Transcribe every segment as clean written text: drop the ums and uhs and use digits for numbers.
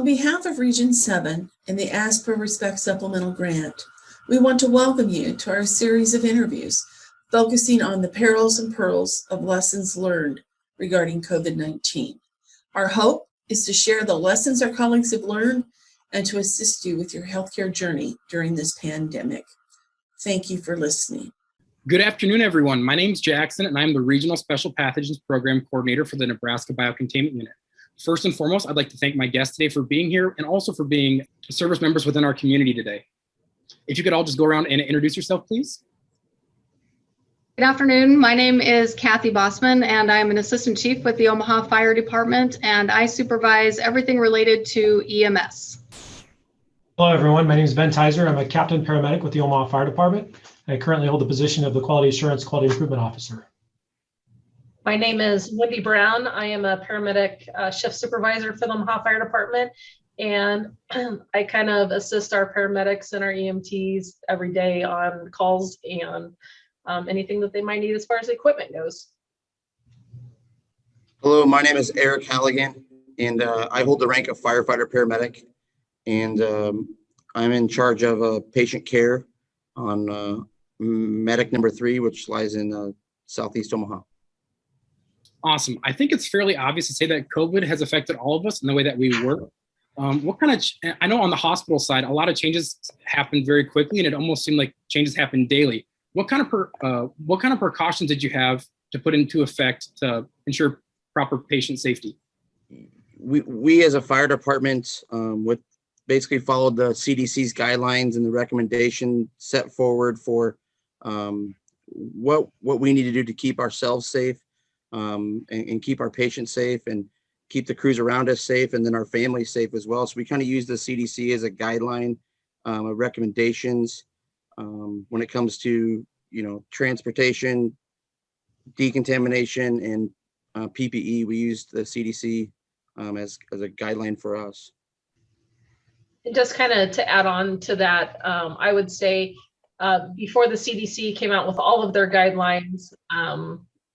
behalf of Region 7 and the Ask for Respect Supplemental Grant, we want to welcome you to our series of interviews focusing on the perils and pearls of lessons learned regarding COVID-19. Our hope is to share the lessons our colleagues have learned and to assist you with your healthcare journey during this pandemic. Thank you for listening. Good afternoon, everyone. My name is Jackson, and I'm the Regional Special Pathogens Program Coordinator for the Nebraska Biocontainment Unit. First and foremost, I'd like to thank my guests today for being here and also for being service members within our community today. If you could all just go around and introduce yourself, please. Good afternoon. My name is Kathy Bossman, and I'm an Assistant Chief with the Omaha Fire Department, and I supervise everything related to EMS. Hello, everyone. My name is Ben Tysor. I'm a Captain Paramedic with the Omaha Fire Department. I currently hold the position of the Quality Assurance Quality Improvement Officer. My name is Wendee Brown. I am a paramedic shift supervisor for the Omaha Fire Department, and I kind of assist our paramedics and our EMTs every day on calls and anything that they might need as far as equipment goes. Hello, my name is Eric Hallagan, and I hold the rank of firefighter paramedic, and I'm in charge of patient care on medic number 3, which lies in Southeast Omaha. Awesome. I think it's fairly obvious to say that COVID has affected all of us in the way that we work. I know on the hospital side, a lot of changes happened very quickly, and it almost seemed like changes happened daily. What kind of precautions did you have to put into effect to ensure proper patient safety? We as a fire department basically followed the CDC's guidelines and the recommendation set forward for what we need to do to keep ourselves safe. And keep our patients safe and keep the crews around us safe, and then our families safe as well. So we kind of use the CDC as a guideline of recommendations when it comes to, transportation, decontamination, and PPE. We used the CDC as a guideline for us. And just kind of to add on to that, I would say before the CDC came out with all of their guidelines,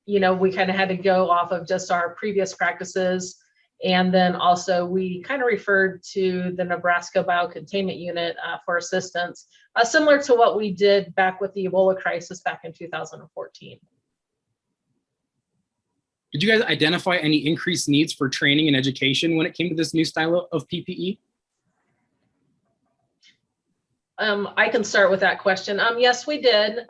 we kind of had to go off of just our previous practices. And then also we kind of referred to the Nebraska Biocontainment Unit for assistance, similar to what we did back with the Ebola crisis back in 2014. Did you guys identify any increased needs for training and education when it came to this new style of PPE? I can start with that question. Yes, we did.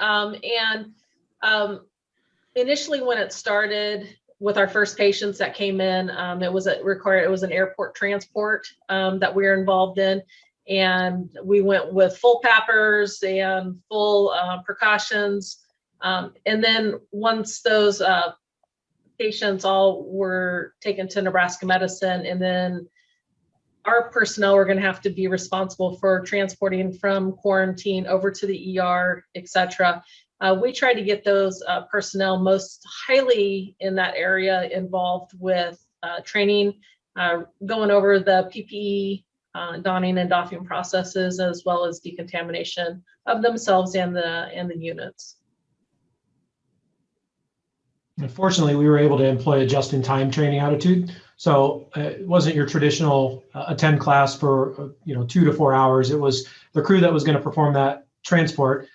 Initially, when it started with our first patients that came in, it was an airport transport that we were involved in, and we went with full PAPRs and full precautions. And then once those patients all were taken to Nebraska Medicine, and then our personnel were going to have to be responsible for transporting from quarantine over to the ER, et cetera. We try to get those personnel most highly in that area involved with training, going over the PPE donning and doffing processes, as well as decontamination of themselves and the units. Unfortunately, we were able to employ a just-in-time training attitude. So it wasn't your traditional attend class for 2 to 4 hours. It was the crew that was going to perform that transport.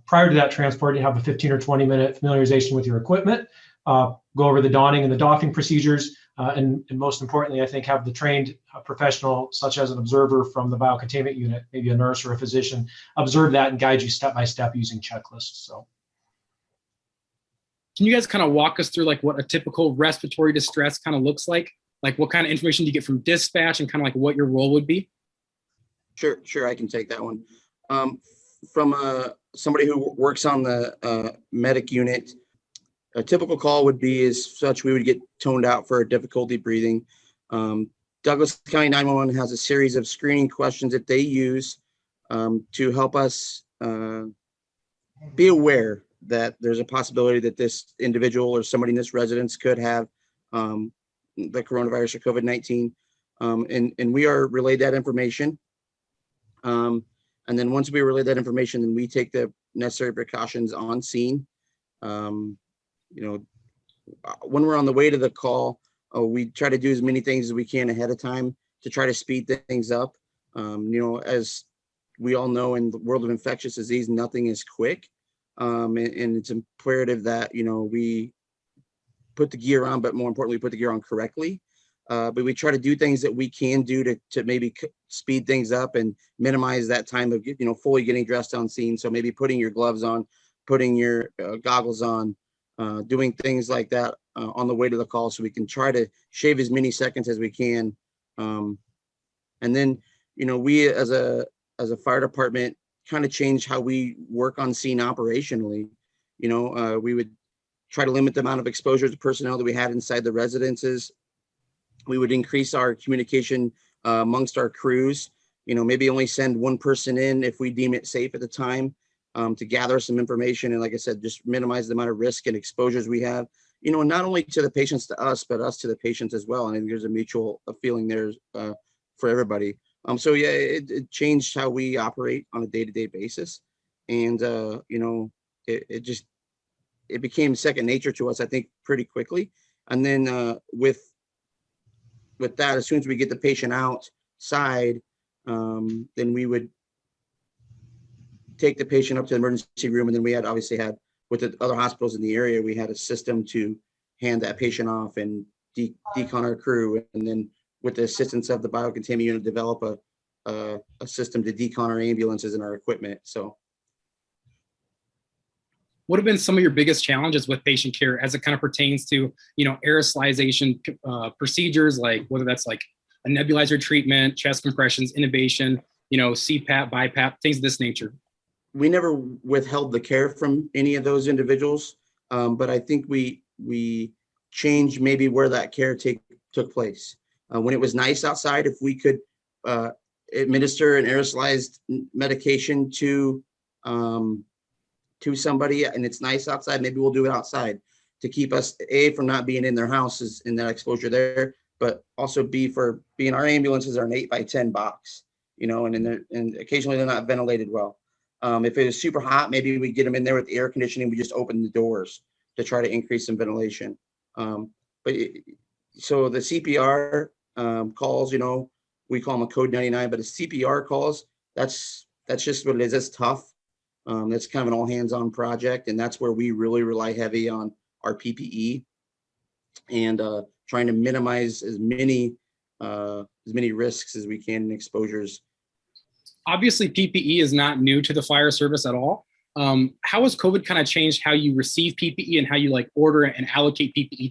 Prior to that transport, you have a 15 or 20 minute familiarization with your equipment, go over the donning and the doffing procedures, and most importantly, I think, have the trained professional, such as an observer from the biocontainment unit, maybe a nurse or a physician, observe that and guide you step by step using checklists. So, can you guys kind of walk us through what a typical respiratory distress kind of looks like? Like what kind of information do you get from dispatch and kind of what your role would be? Sure, I can take that one. From somebody who works on the medic unit, a typical call would be as such, we would get toned out for difficulty breathing. Douglas County 911 has a series of screening questions that they use to help us be aware that there's a possibility that this individual or somebody in this residence could have the coronavirus or COVID-19. And we are relayed that information. And then once we relay that information, then we take the necessary precautions on scene. When we're on the way to the call, we try to do as many things as we can ahead of time to try to speed things up. As we all know, in the world of infectious disease, nothing is quick. And it's imperative that, we put the gear on, but more importantly, put the gear on correctly. But we try to do things that we can do to maybe speed things up and minimize that time of, fully getting dressed on scene. So maybe putting your gloves on, putting your goggles on, doing things like that on the way to the call, so we can try to shave as many seconds as we can. And then, we as a fire department kind of change how we work on scene operationally. We would try to limit the amount of exposure to personnel that we had inside the residences. We would increase our communication amongst our crews, maybe only send one person in if we deem it safe at the time, to gather some information. And like I said, just minimize the amount of risk and exposures we have, not only to the patients, to us, but us to the patients as well. And I think there's a mutual feeling there for everybody. So yeah, it changed how we operate on a day-to-day basis. And, it became second nature to us, I think, pretty quickly. And then with that, as soon as we get the patient outside, then we would take the patient up to the emergency room. And then we had with the other hospitals in the area, we had a system to hand that patient off and decon our crew. And then with the assistance of the biocontainment unit, develop a system to decon our ambulances and our equipment. So what have been some of your biggest challenges with patient care as it kind of pertains to, aerosolization procedures, like whether that's like a nebulizer treatment, chest compressions, intubation, CPAP, BiPAP, things of this nature? We never withheld the care from any of those individuals, but I think we changed maybe where that care took place. When it was nice outside, if we could administer an aerosolized medication to somebody and it's nice outside, maybe we'll do it outside to keep us from not being in their houses and that exposure there, but also for being our ambulances are an 8x10 box, and occasionally they're not ventilated well. If it was super hot, maybe we get them in there with air conditioning. We just open the doors to try to increase some ventilation. So the CPR calls, we call them a code 99, but the CPR calls, that's just what it is. It's tough. That's kind of an all hands on project. And that's where we really rely heavy on our PPE and trying to minimize as many risks as we can and exposures. Obviously, PPE is not new to the fire service at all. How has COVID kind of changed how you receive PPE and how you order and allocate PPE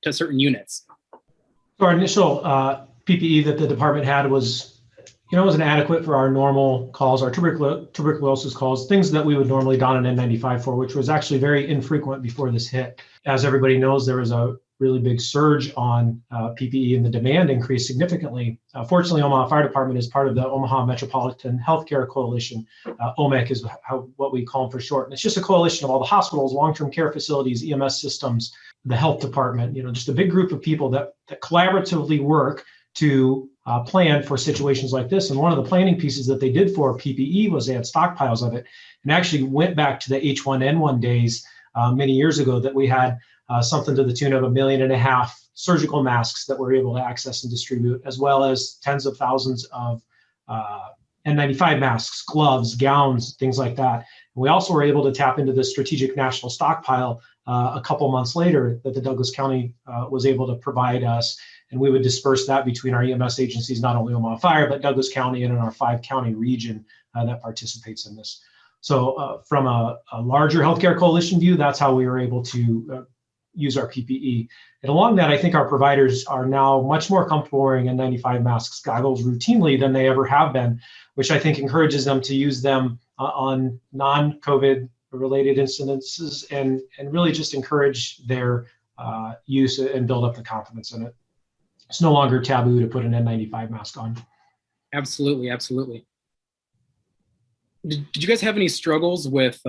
to certain units? So our initial PPE that the department had was, wasn't adequate for our normal calls, our tuberculosis calls, things that we would normally don an N95 for, which was actually very infrequent before this hit. As everybody knows, there was a really big surge on PPE and the demand increased significantly. Fortunately, Omaha Fire Department is part of the Omaha Metropolitan Healthcare Coalition. OMEC is what we call them for short. And it's just a coalition of all the hospitals, long-term care facilities, EMS systems, the health department, just a big group of people that collaboratively work to plan for situations like this. And one of the planning pieces that they did for PPE was they had stockpiles of it, and actually went back to the H1N1 days many years ago that we had something to the tune of 1.5 million surgical masks that we're able to access and distribute, as well as tens of thousands of N95 masks, gloves, gowns, things like that. And we also were able to tap into the strategic national stockpile a couple months later that the Douglas County was able to provide us. And we would disperse that between our EMS agencies, not only Omaha Fire, but Douglas County and in our 5-county region that participates in this. So from a larger healthcare coalition view, that's how we were able to use our PPE. And along that, I think our providers are now much more comfortable wearing N95 masks, goggles routinely than they ever have been, which I think encourages them to use them on non-COVID related incidences and really just encourage their use and build up the confidence in it. It's no longer taboo to put an N95 mask on. Absolutely, absolutely. Did you guys have any struggles with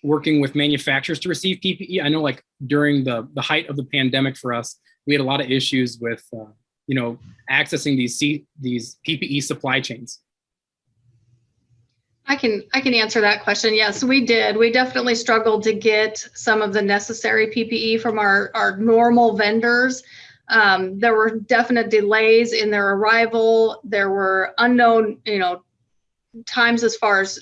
working with manufacturers to receive PPE? I know during the height of the pandemic for us, we had a lot of issues with accessing these PPE supply chains. I can answer that question. Yes, we did. We definitely struggled to get some of the necessary PPE from our normal vendors. There were definite delays in their arrival. There were unknown, times as far as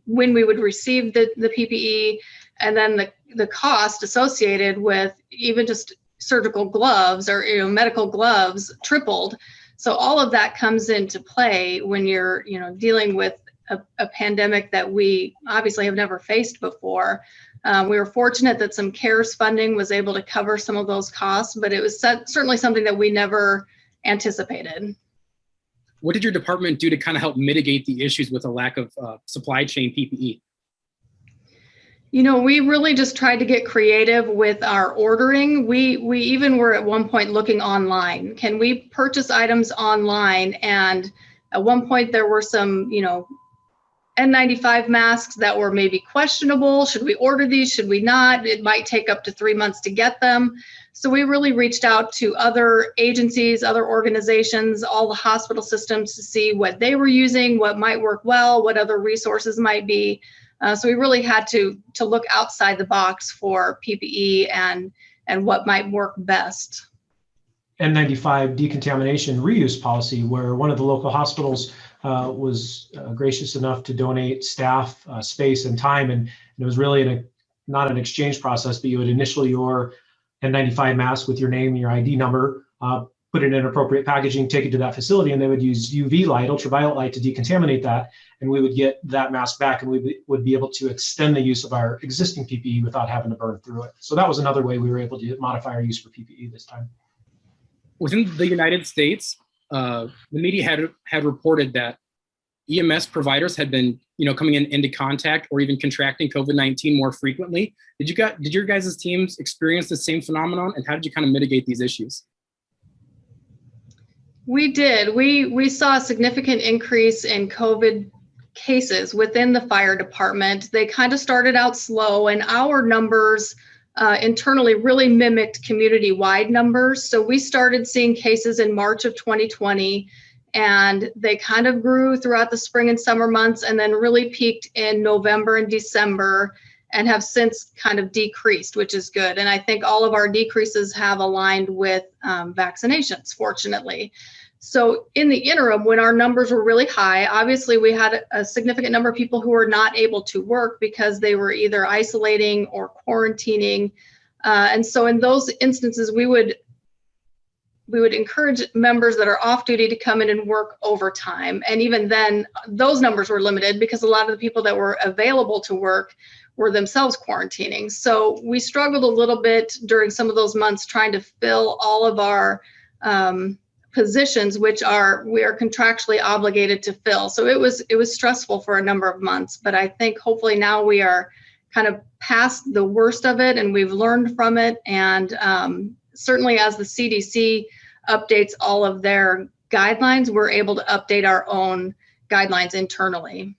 when we would receive the PPE, and then the cost associated with even just surgical gloves or medical gloves tripled. So all of that comes into play when you're dealing with a pandemic that we obviously have never faced before. We were fortunate that some CARES funding was able to cover some of those costs, but it was certainly something that we never anticipated. What did your department do to kind of help mitigate the issues with a lack of supply chain PPE? We really just tried to get creative with our ordering. We even were at one point looking online. Can we purchase items online? And at one point there were some, N95 masks that were maybe questionable. Should we order these? Should we not? It might take up to 3 months to get them. So we really reached out to other agencies, other organizations, all the hospital systems to see what they were using, what might work well, what other resources might be. So we really had to look outside the box for PPE and what might work best. N95 decontamination reuse policy, where one of the local hospitals was gracious enough to donate staff, space, and time, and it was really not an exchange process, but you would initial your N95 mask with your name and your ID number, put it in appropriate packaging, take it to that facility, and they would use UV light, ultraviolet light, to decontaminate that, and we would get that mask back, and we would be able to extend the use of our existing PPE without having to burn through it. So that was another way we were able to modify our use for PPE this time. Within the United States, the media had reported that EMS providers had been, coming into contact or even contracting COVID-19 more frequently. Did your guys' teams experience the same phenomenon, and how did you kind of mitigate these issues? We did. We saw a significant increase in COVID cases within the fire department. They kind of started out slow, and our numbers internally really mimicked community-wide numbers. So we started seeing cases in March of 2020, and they kind of grew throughout the spring and summer months, and then really peaked in November and December, and have since kind of decreased, which is good. And I think all of our decreases have aligned with vaccinations, fortunately. So in the interim, when our numbers were really high, obviously we had a significant number of people who were not able to work because they were either isolating or quarantining. And so in those instances, we would encourage members that are off duty to come in and work overtime. And even then, those numbers were limited because a lot of the people that were available to work were themselves quarantining. So we struggled a little bit during some of those months trying to fill all of our positions, we are contractually obligated to fill. So it was stressful for a number of months, but I think hopefully now we are kind of past the worst of it, and we've learned from it. And certainly as the CDC updates all of their guidelines, we're able to update our own guidelines internally.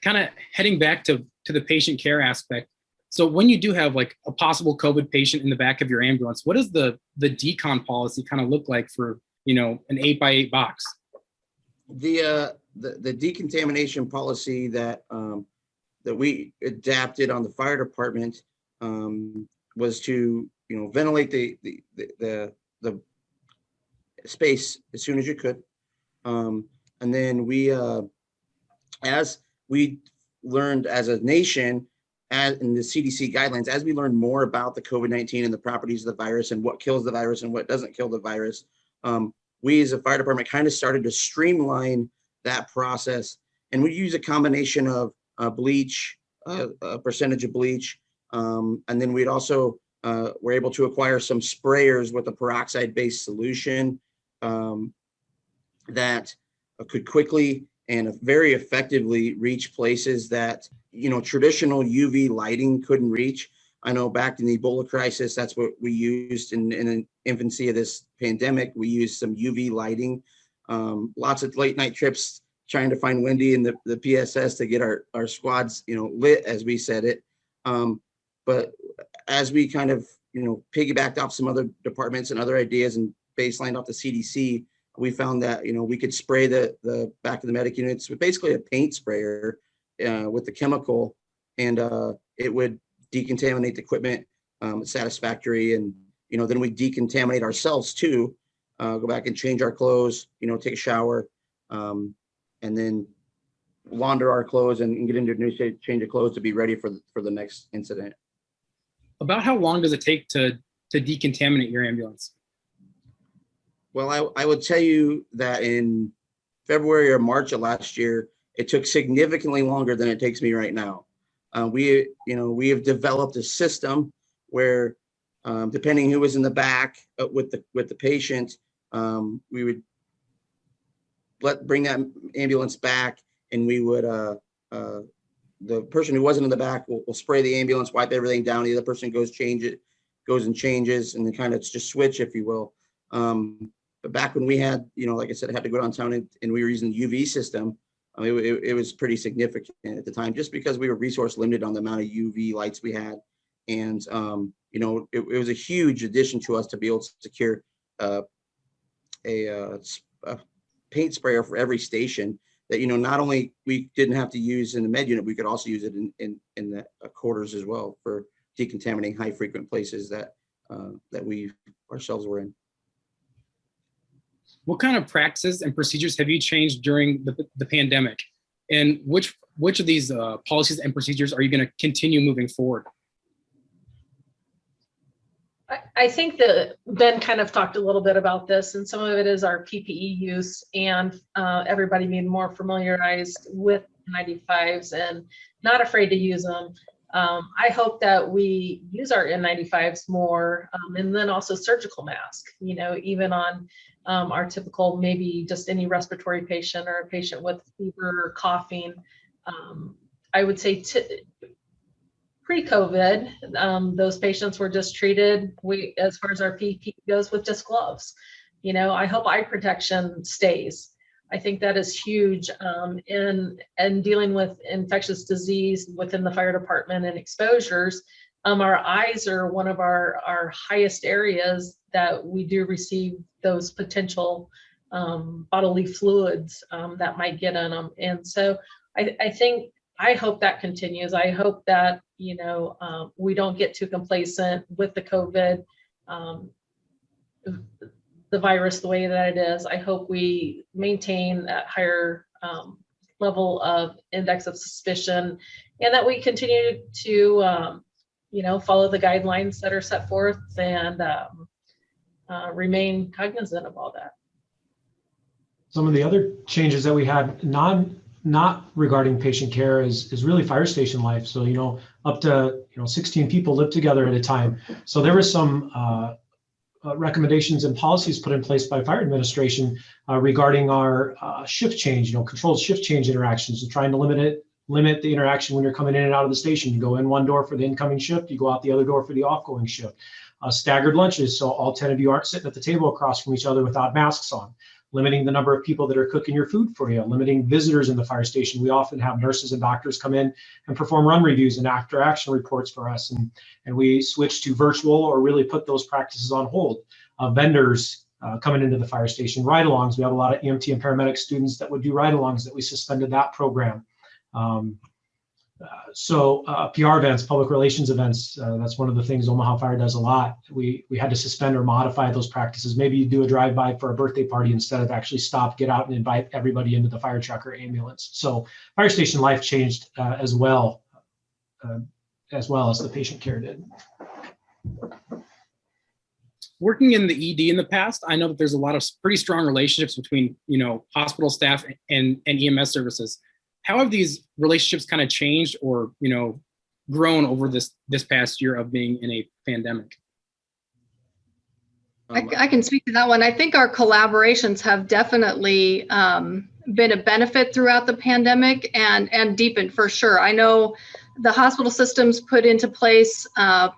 Kind of heading back to the patient care aspect. So when you do have like a possible COVID patient in the back of your ambulance, what does the decon policy kind of look like for, an 8x8 box? The decontamination policy that we adapted on the fire department was to, ventilate the space as soon as you could. And then we, as we learned as a nation, in the CDC guidelines, as we learned more about the COVID-19 and the properties of the virus and what kills the virus and what doesn't kill the virus, we as a fire department kind of started to streamline that process. And we use a combination of bleach, a percentage of bleach, and then we'd also were able to acquire some sprayers with a peroxide-based solution that could quickly and very effectively reach places that traditional UV lighting couldn't reach. I know back in the Ebola crisis, that's what we used in the infancy of this pandemic. We used some UV lighting, lots of late night trips trying to find Wendee and the PSS to get our squads lit, as we said it. But as we kind of piggybacked off some other departments and other ideas and baselined off the CDC, we found that we could spray the back of the medic units with basically a paint sprayer with the chemical, and it would decontaminate the equipment satisfactory, and then we decontaminate ourselves too, go back and change our clothes, take a shower, and then launder our clothes and get into a new change of clothes to be ready for the next incident. About how long does it take to decontaminate your ambulance? Well, I would tell you that in February or March of last year, it took significantly longer than it takes me right now. We have developed a system where, depending who was in the back with the patient, we would bring that ambulance back, and we would the person who wasn't in the back will spray the ambulance, wipe everything down. The other person goes and changes, and then kind of just switch, if you will. But back when we had, like I said, had to go downtown and we were using the UV system, it was pretty significant at the time, just because we were resource limited on the amount of UV lights we had. And, it was a huge addition to us to be able to secure a paint sprayer for every station that, not only we didn't have to use in the med unit, we could also use it in the quarters as well for decontaminating high frequent places that we ourselves were in. What kind of practices and procedures have you changed during the pandemic? And which of these policies and procedures are you going to continue moving forward? I think that Ben kind of talked a little bit about this, and some of it is our PPE use and everybody being more familiarized with 95s and not afraid to use them. I hope that we use our N95s more, and then also surgical mask, even on our typical, maybe just any respiratory patient or a patient with fever or coughing. I would say pre-COVID, those patients were just treated, as far as our PPE goes, with just gloves. I hope eye protection stays. I think that is huge in dealing with infectious disease within the fire department and exposures. Our eyes are one of our highest areas that we do receive those potential bodily fluids that might get in them. And so I hope that continues. I hope that, we don't get too complacent with the COVID, the virus, the way that it is. I hope we maintain that higher level of index of suspicion, and that we continue to, follow the guidelines that are set forth and remain cognizant of all that. Some of the other changes that we had not regarding patient care is really fire station life. So, up to 16 people live together at a time. So there was some recommendations and policies put in place by fire administration regarding our shift change, controlled shift change interactions, and trying to limit the interaction when you're coming in and out of the station. You go in one door for the incoming shift, you go out the other door for the outgoing shift. Staggered lunches, so all 10 of you aren't sitting at the table across from each other without masks on. Limiting the number of people that are cooking your food for you, limiting visitors in the fire station. We often have nurses and doctors come in and perform run reviews and after action reports for us. And we switch to virtual or really put those practices on hold. Vendors coming into the fire station, ride-alongs. We have a lot of EMT and paramedic students that would do ride-alongs that we suspended that program. PR events, public relations events, that's one of the things Omaha Fire does a lot. We had to suspend or modify those practices. Maybe you do a drive-by for a birthday party instead of actually stop, get out and invite everybody into the fire truck or ambulance. So fire station life changed as well as the patient care did. Working in the ED in the past, I know that there's a lot of pretty strong relationships between, hospital staff and EMS services. How have these relationships kind of changed or, grown over this past year of being in a pandemic? I can speak to that one. I think our collaborations have definitely been a benefit throughout the pandemic and deepened for sure. I know the hospital systems put into place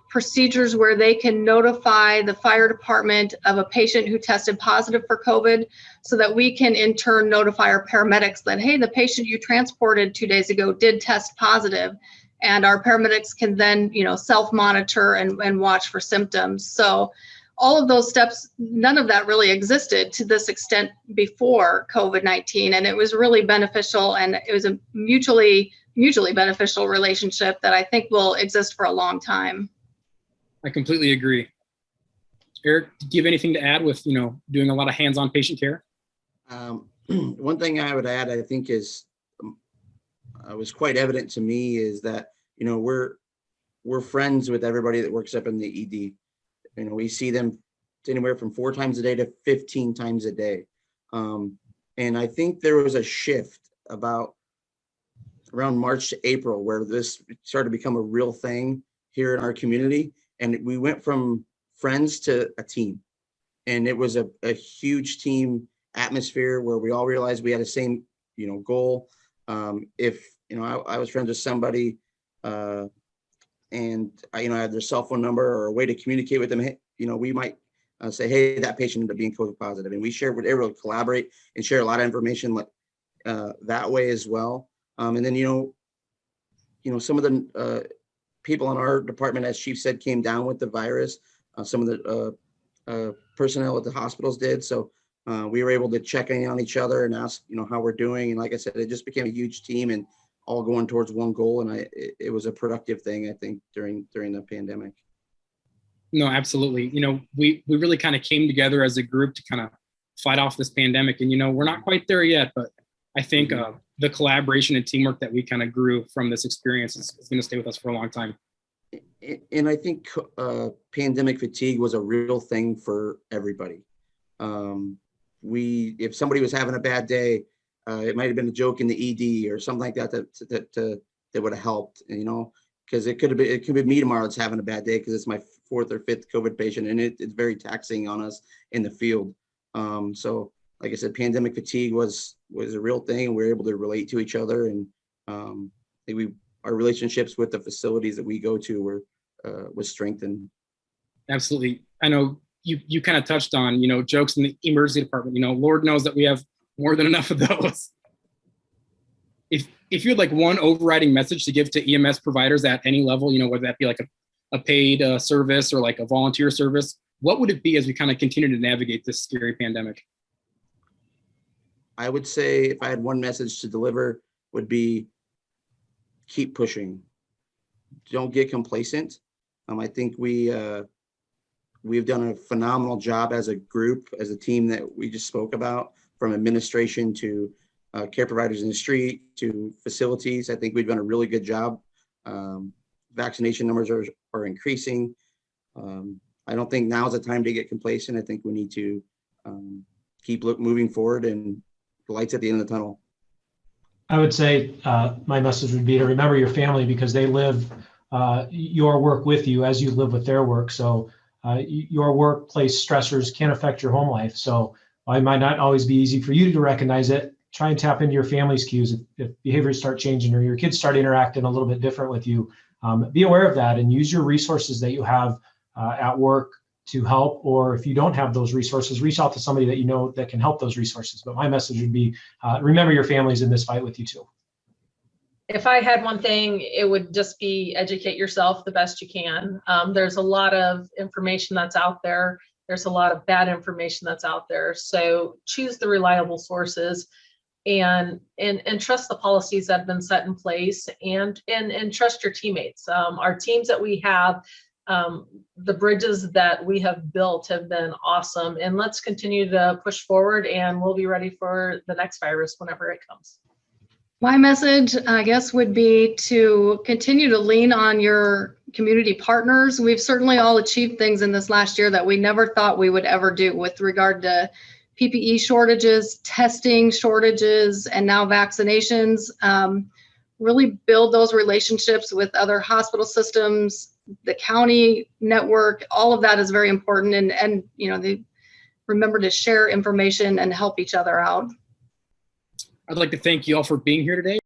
procedures where they can notify the fire department of a patient who tested positive for COVID, so that we can in turn notify our paramedics that, hey, the patient you transported 2 days ago did test positive. And our paramedics can then, self-monitor and watch for symptoms. So all of those steps, none of that really existed to this extent before COVID-19. And it was really beneficial, and it was a mutually beneficial relationship that I think will exist for a long time. I completely agree. Eric, do you have anything to add with, doing a lot of hands-on patient care? One thing I would add, I think is, was quite evident to me is that, we're friends with everybody that works up in the ED. We see them anywhere from 4 times a day to 15 times a day. And I think there was a shift about around March to April where this started to become a real thing here in our community. And we went from friends to a team. And it was a huge team atmosphere where we all realized we had the same, goal. If, I was friends with somebody and I had their cell phone number or a way to communicate with them, we might say, hey, that patient ended up being COVID positive. And we were able to collaborate and share a lot of information that way as well. And then, some of the people in our department, as Chief said, came down with the virus. Some of the personnel at the hospitals did. So we were able to check in on each other and ask, how we're doing. And like I said, it just became a huge team and all going towards one goal. And it was a productive thing, I think, during the pandemic. No, absolutely. We really kind of came together as a group to kind of fight off this pandemic. And, we're not quite there yet, but I think the collaboration and teamwork that we kind of grew from this experience is going to stay with us for a long time. And I think pandemic fatigue was a real thing for everybody. If somebody was having a bad day, it might have been a joke in the ED or something like that that would have helped, because it could be me tomorrow that's having a bad day because it's my 4th or 5th COVID patient, and it's very taxing on us in the field. So like I said, pandemic fatigue was a real thing, and we were able to relate to each other, and our relationships with the facilities that we go to was strengthened. Absolutely. I know you kind of touched on, jokes in the emergency department. Lord knows that we have more than enough of those. If you had like one overriding message to give to EMS providers at any level, whether that be like a paid service or like a volunteer service, what would it be as we kind of continue to navigate this scary pandemic? I would say if I had one message to deliver would be keep pushing. Don't get complacent. I think we've done a phenomenal job as a group, as a team that we just spoke about, from administration to care providers in the street to facilities. I think we've done a really good job. Vaccination numbers are increasing. I don't think now is the time to get complacent. I think we need to keep moving forward, and the light's at the end of the tunnel. I would say my message would be to remember your family, because they live your work with you as you live with their work. So your workplace stressors can affect your home life. So while it might not always be easy for you to recognize it, try and tap into your family's cues. If behaviors start changing or your kids start interacting a little bit different with you, be aware of that and use your resources that you have at work to help. Or if you don't have those resources, reach out to somebody that you know that can help those resources. But my message would be, remember your family's in this fight with you too. If I had one thing, it would just be educate yourself the best you can. There's a lot of information that's out there. There's a lot of bad information that's out there. So choose the reliable sources and trust the policies that have been set in place, and trust your teammates. Our teams that we have, the bridges that we have built have been awesome, and let's continue to push forward, and we'll be ready for the next virus whenever it comes. My message, I guess, would be to continue to lean on your community partners. We've certainly all achieved things in this last year that we never thought we would ever do with regard to PPE shortages, testing shortages, and now vaccinations. Really build those relationships with other hospital systems, the county network. All of that is very important. And remember to share information and help each other out. I'd like to thank you all for being here today.